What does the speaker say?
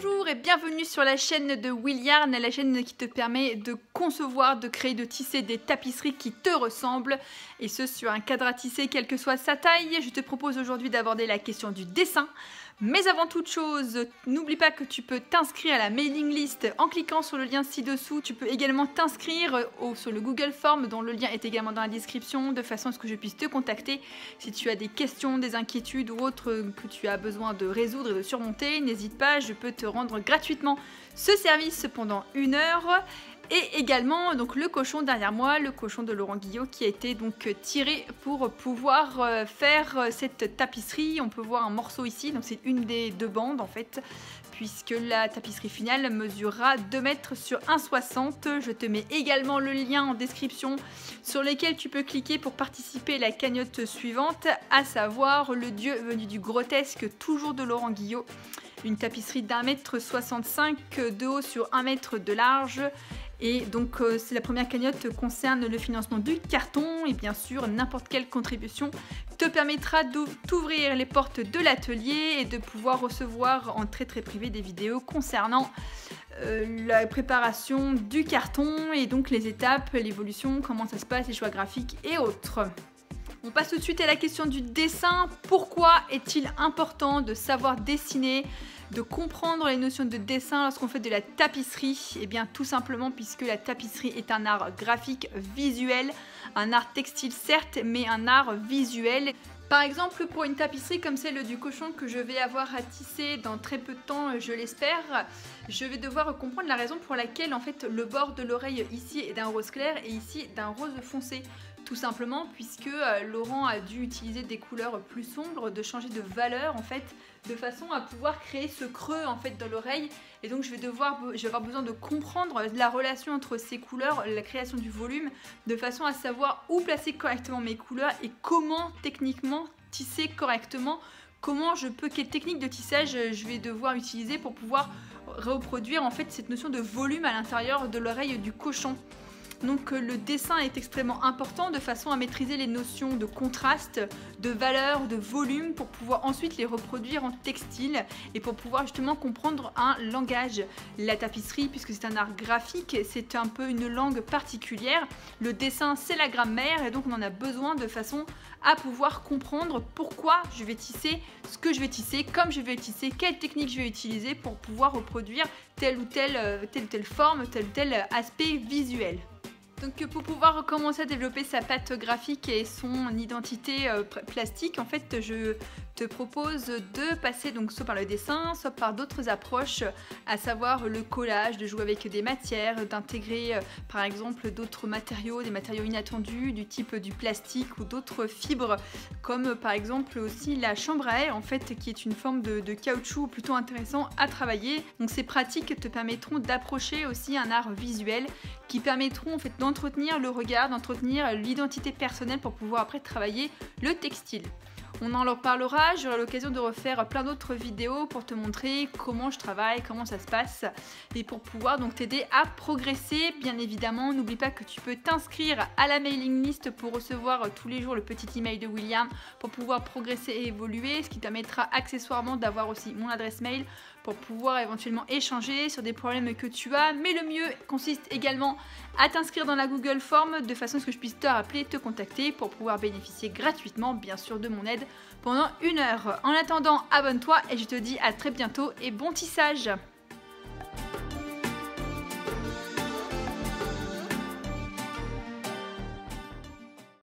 Bonjour et bienvenue sur la chaîne de Williarn, la chaîne qui te permet de concevoir, de créer, de tisser des tapisseries qui te ressemblent, et ce sur un cadre à tisser quelle que soit sa taille. Je te propose aujourd'hui d'aborder la question du dessin. Mais avant toute chose, n'oublie pas que tu peux t'inscrire à la mailing list en cliquant sur le lien ci-dessous. Tu peux également t'inscrire sur le Google Form dont le lien est également dans la description de façon à ce que je puisse te contacter. Si tu as des questions, des inquiétudes ou autres que tu as besoin de résoudre et de surmonter, n'hésite pas, je peux te rendre gratuitement ce service pendant 1 heure. Et également donc le cochon derrière moi, le cochon de Laurent Guillot qui a été donc tiré pour pouvoir faire cette tapisserie. On peut voir un morceau ici, donc c'est une des 2 bandes en fait, puisque la tapisserie finale mesurera 2 mètres sur 1,60. Je te mets également le lien en description sur lequel tu peux cliquer pour participer à la cagnotte suivante, à savoir le dieu venu du grotesque, toujours de Laurent Guillot. Une tapisserie d'1,65 m de haut sur 1 mètre de large. Et donc la première cagnotte concerne le financement du carton, et bien sûr n'importe quelle contribution te permettra d'ouvrir les portes de l'atelier et de pouvoir recevoir en très privé des vidéos concernant la préparation du carton et donc les étapes, l'évolution, comment ça se passe, les choix graphiques et autres. On passe tout de suite à la question du dessin. Pourquoi est-il important de savoir dessiner, de comprendre les notions de dessin lorsqu'on fait de la tapisserie? Eh bien tout simplement puisque la tapisserie est un art graphique visuel, un art textile certes, mais un art visuel. Par exemple, pour une tapisserie comme celle du cochon que je vais avoir à tisser dans très peu de temps, je l'espère, je vais devoir comprendre la raison pour laquelle en fait le bord de l'oreille ici est d'un rose clair et ici d'un rose foncé. Tout simplement puisque Laurent a dû utiliser des couleurs plus sombres, de changer de valeur en fait, de façon à pouvoir créer ce creux en fait dans l'oreille. Et donc je vais avoir besoin de comprendre la relation entre ces couleurs, la création du volume, de façon à savoir où placer correctement mes couleurs et comment techniquement tisser correctement, quelle technique de tissage je vais devoir utiliser pour pouvoir reproduire en fait cette notion de volume à l'intérieur de l'oreille du cochon. Donc le dessin est extrêmement important de façon à maîtriser les notions de contraste, de valeur, de volume pour pouvoir ensuite les reproduire en textile et pour pouvoir justement comprendre un langage. La tapisserie, puisque c'est un art graphique, c'est un peu une langue particulière. Le dessin, c'est la grammaire et donc on en a besoin de façon à pouvoir comprendre pourquoi je vais tisser, ce que je vais tisser, comme je vais tisser, quelle technique je vais utiliser pour pouvoir reproduire telle ou telle forme, tel ou tel aspect visuel. Donc pour pouvoir commencer à développer sa patte graphique et son identité plastique, en fait je te propose de passer donc soit par le dessin, soit par d'autres approches, à savoir le collage, de jouer avec des matières, d'intégrer par exemple d'autres matériaux, des matériaux inattendus du type du plastique ou d'autres fibres, comme par exemple aussi la chambre à air en fait, qui est une forme de caoutchouc plutôt intéressant à travailler. Donc ces pratiques te permettront d'approcher aussi un art visuel qui permettront en fait d'entretenir le regard, d'entretenir l'identité personnelle pour pouvoir après travailler le textile. On en leur parlera, j'aurai l'occasion de refaire plein d'autres vidéos pour te montrer comment je travaille, comment ça se passe et pour pouvoir donc t'aider à progresser. Bien évidemment, n'oublie pas que tu peux t'inscrire à la mailing list pour recevoir tous les jours le petit email de William pour pouvoir progresser et évoluer, ce qui te permettra accessoirement d'avoir aussi mon adresse mail pour pouvoir éventuellement échanger sur des problèmes que tu as. Mais le mieux consiste également à t'inscrire dans la Google Form de façon à ce que je puisse te rappeler, te contacter pour pouvoir bénéficier gratuitement bien sûr de mon aide pendant 1 heure. En attendant, abonne-toi et je te dis à très bientôt et bon tissage!